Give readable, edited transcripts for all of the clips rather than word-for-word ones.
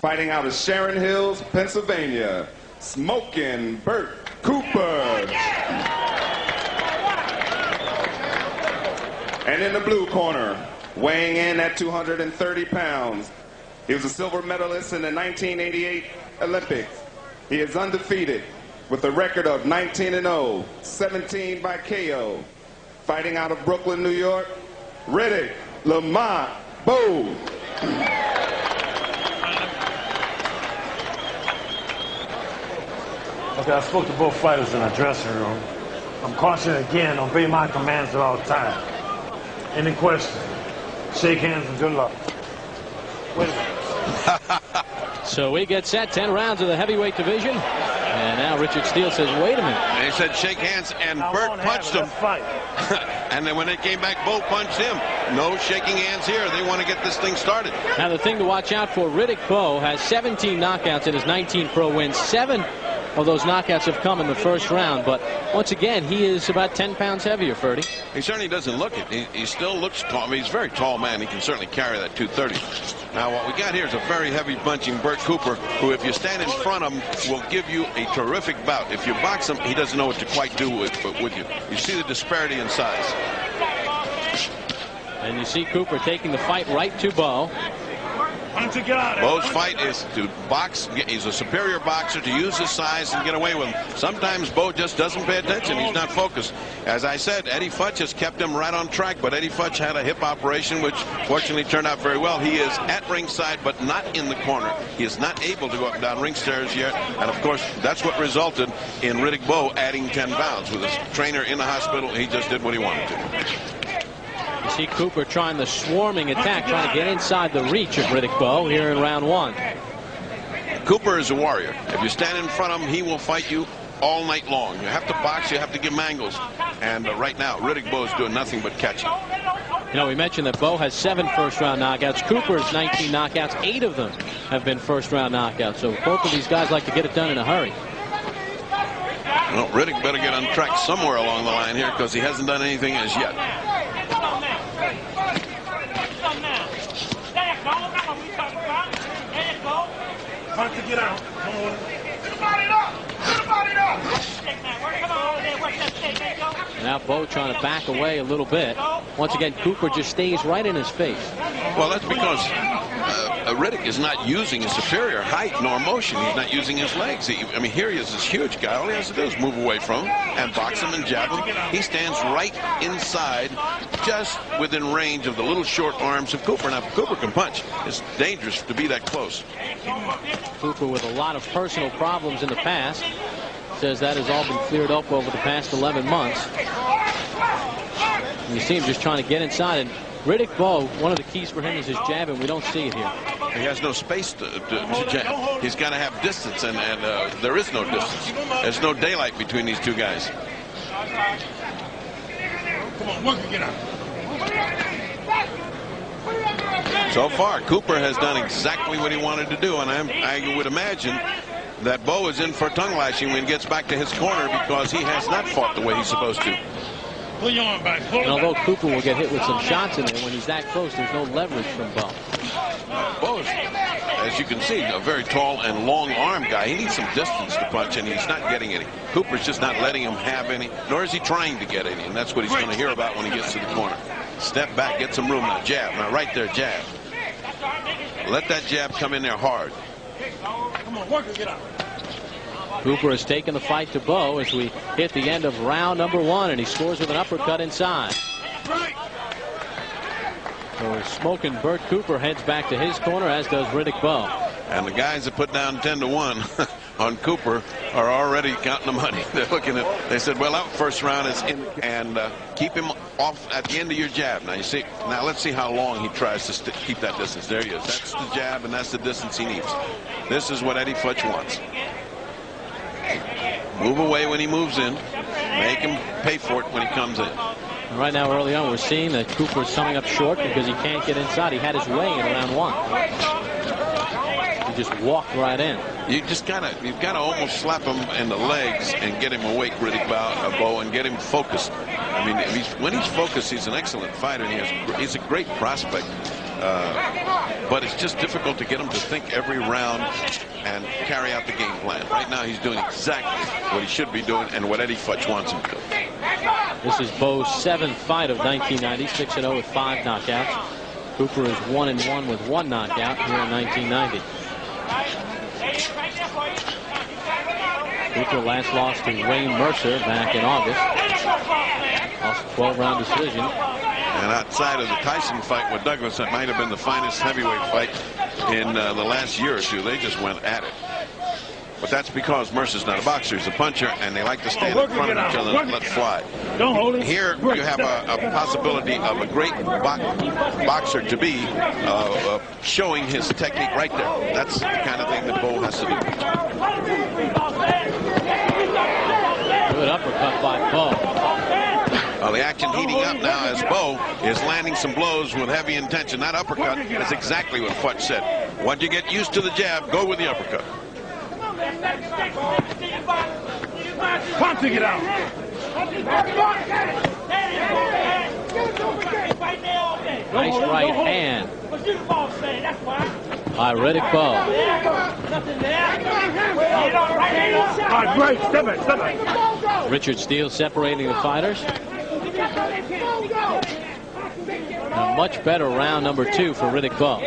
Fighting out of Sharon Hills, Pennsylvania, Smokin' Bert Cooper. And in the blue corner, weighing in at 230 pounds, he was a silver medalist in the 1988 Olympics. He is undefeated with a record of 19-0, 17 by KO. Fighting out of Brooklyn, New York, Riddick Bowe. Okay, I spoke to both fighters in the dressing room. I'm cautioning again, obey my commands at all times. Any question? Shake hands and good luck. Wait a minute. So we get set, 10 rounds of the heavyweight division. And now Richard Steele says, wait a minute. And he said shake hands, and Bert punched him. And then when it came back, Bowe punched him. No shaking hands here. They want to get this thing started. Now the thing to watch out for, Riddick Bowe has 17 knockouts in his 19 pro wins. 7 of those knockouts have come in the first round, but once again, he is about 10 pounds heavier, Ferdy. He certainly doesn't look it. He still looks tall. I mean, he's a very tall man. He can certainly carry that 230. Now, what we got here is a very heavy punching Bert Cooper, who, if you stand in front of him, will give you a terrific bout. If you box him, he doesn't know what to quite do with you. You see the disparity in size. And you see Cooper taking the fight right to Bowe. Bowe's fight is to box. He's a superior boxer, to use his size and get away with him. Sometimes Bowe just doesn't pay attention. He's not focused. As I said, Eddie Futch has kept him right on track, but Eddie Futch had a hip operation which fortunately turned out very well. He is at ringside, but not in the corner. He is not able to go up and down ring stairs yet, and of course that's what resulted in Riddick Bowe adding 10 pounds. With his trainer in the hospital, he just did what he wanted to. You see Cooper trying the swarming attack, trying to get inside the reach of Riddick Bowe here in round 1. Cooper is a warrior. If you stand in front of him, he will fight you all night long. You have to box, you have to give him angles. And right now, Riddick Bowe is doing nothing but catching. You know, we mentioned that Bowe has 7 first-round knockouts. Cooper's 19 knockouts. 8 of them have been first-round knockouts. So both of these guys like to get it done in a hurry. Well, Riddick better get on track somewhere along the line here, because he hasn't done anything as yet. To get out. Now Bowe trying to back away a little bit. Once again, Cooper just stays right in his face. Well, that's because Riddick is not using his superior height nor motion. He's not using his legs. I mean, here he is, this huge guy. All he has to do is move away from him and box him and jab him. He stands right inside, just within range of the little short arms of Cooper. Now, Cooper can punch. It's dangerous to be that close. Cooper with a lot of personal problems in the past. Says that has all been cleared up over the past 11 months. And you see him just trying to get inside. And Riddick Bowe, one of the keys for him is his jab, and we don't see it here. He has no space to jab. He's got to have distance, and there is no distance. There's no daylight between these two guys. Come on, one can get out. So far, Cooper has done exactly what he wanted to do, and I would imagine that Bowe is in for tongue lashing when he gets back to his corner, because he has not fought the way he's supposed to. Pull your arm back. And although Cooper will get hit with some shots in there, when he's that close, there's no leverage from Bowe. Bowe is, as you can see, a very tall and long arm guy. He needs some distance to punch, and he's not getting any. Cooper's just not letting him have any, nor is he trying to get any, and that's what he's going to hear about when he gets to the corner. Step back, get some room. Now jab. Now right there, jab. Let that jab come in there hard. Come on, work it, get out. Cooper has taken the fight to Bowe as we hit the end of round number 1, and he scores with an uppercut inside. So Smoking Bert Cooper heads back to his corner, as does Riddick Bowe. And the guys that put down 10-1 on Cooper are already counting the money. They're looking at. They said, "Well, that first round is in, and keep him off at the end of your jab." Now you see. Now let's see how long he tries to keep that distance. There he is. That's the jab, and that's the distance he needs. This is what Eddie Futch wants. Move away when he moves in. Make him pay for it when he comes in. And right now, early on, we're seeing that Cooper is coming up short because he can't get inside. He had his way in round 1. He just walked right in. You've got to almost slap him in the legs and get him awake, Riddick Bowe, and get him focused. I mean, when he's focused, he's an excellent fighter, and he's a great prospect. But it's just difficult to get him to think every round and carry out the game plan. Right now he's doing exactly what he should be doing and what Eddie Futch wants him to do. This is Bowe's 7th fight of 1990, 6-0 with 5 knockouts. Cooper is 1-1 with 1 knockout here in 1990. Cooper last lost to Wayne Mercer back in August. Lost a 12-round decision. And outside of the Tyson fight with Douglas, that might have been the finest heavyweight fight in the last year or two. They just went at it. But that's because Mercer's not a boxer, he's a puncher, and they like to stand in front of each other and let fly. Here you have a possibility of a great boxer to be showing his technique right there. That's the kind of thing that Bowe has to do. Good uppercut by Bowe. Well, the action heating up now as Bowe is landing some blows with heavy intention. That uppercut is exactly what Futch said. Once you get used to the jab, go with the uppercut. Punch to get out. Nice right hand by Riddick Bowe. All right, great. Step back, step back. Richard Steele separating the fighters. A much better round number 2 for Riddick Bowe.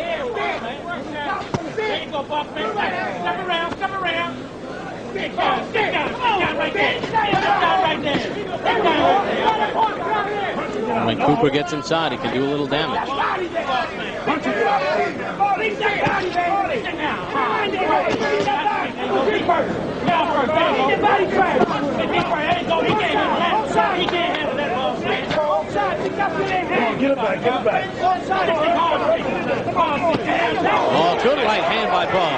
When Cooper gets inside, he can do a little damage. Get it back, get it back. Oh, good right hand by Bowe.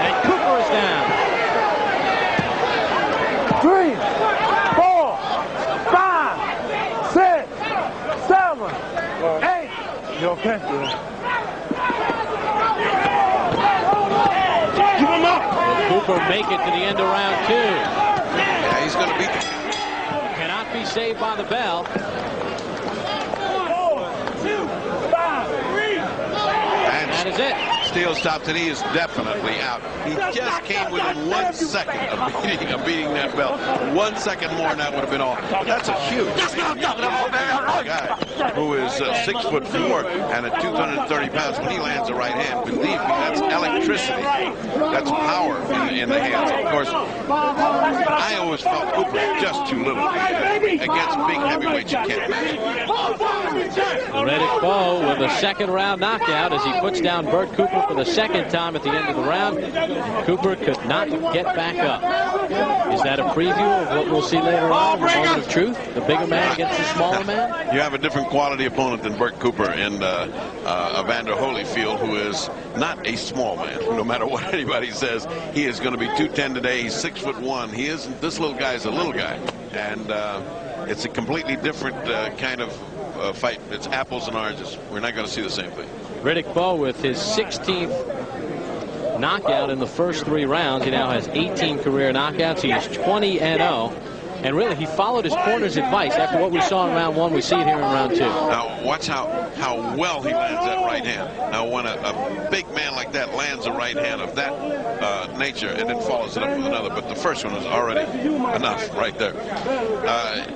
And Cooper is down. 3, 4, 5, 6, 7, 8. You okay? Give him up. Will Cooper make it to the end of round 2? Yeah, he's going to beat him. Cannot be saved by the bell. 4, 2, 5, 3. That is it. Steele's top knee is definitely out. He just came within 1 second of beating that belt. 1 second more and that would have been all. That's a huge guy who is 6'4" and at 230 pounds. When he lands a right hand, believe me, that's electricity. That's power in the hands. Of course, I always felt Cooper just too little. Against big heavyweights, you can't match. Riddick Bowe with a 2nd round knockout as he puts down Bert Cooper for the 2nd time at the end of the round. And Cooper could not get back up. Is that a preview of what we'll see later on in the moment of truth? The bigger man against the smaller man? You have a different quality opponent than Bert Cooper in Evander Holyfield, who is not a small man. No matter what anybody says, he is going to be 210 today. He's 6'1". He isn't. This little guy is a little guy, and it's a completely different kind of fight. It's apples and oranges. We're not going to see the same thing. Riddick Bowe with his 16th knockout in the first 3 rounds. He now has 18 career knockouts. He is 20-0. And really, he followed his corner's advice. After what we saw in round 1, we see it here in round 2. Now, watch how well he lands that right hand. Now, when a big man like that lands a right hand of that nature and then follows it up with another, but the first one was already enough right there.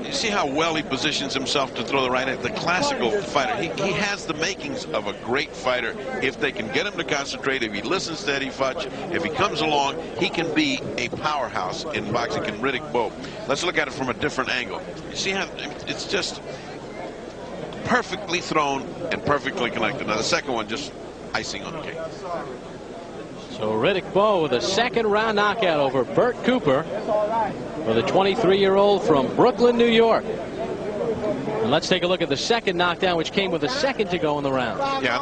You see how well he positions himself to throw the right hand? The classical fighter, he has the makings of a great fighter if they can get him to concentrate, if he listens to Eddie Futch, if he comes along, he can be a powerhouse in boxing. Can Riddick Bowe. Let's look at it from a different angle. You see how it's just perfectly thrown and perfectly connected. Now the second one just icing on the cake. So Riddick Bowe with a 2nd round knockout over Bert Cooper for the 23-year-old from Brooklyn, New York. And let's take a look at the 2nd knockdown, which came with a second to go in the round. Yeah,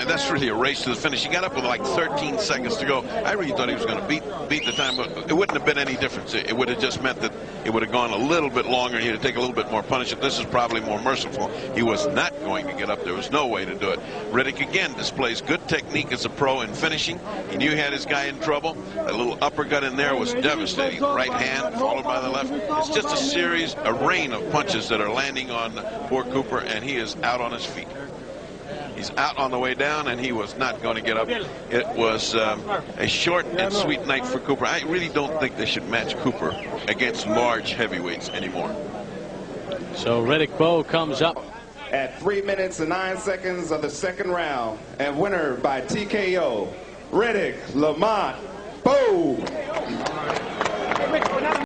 that's really a race to the finish. He got up with like 13 seconds to go. I really thought he was going to beat the time, but it wouldn't have been any difference. It would have just meant that it would have gone a little bit longer. He had to take a little bit more punishment. This is probably more merciful. He was not going to get up. There was no way to do it. Riddick again displays good technique as a pro in finishing. He knew he had his guy in trouble. That little uppercut in there was devastating. Right hand followed by the left. It's just a rain of punches that are landing on poor Cooper, and he is out on his feet. He's out on the way down, and he was not going to get up. It was a short and sweet night for Cooper. I really don't think they should match Cooper against large heavyweights anymore. So Riddick Bowe comes up at 3 minutes and 9 seconds of the second round, and winner by TKO, Riddick Bowe.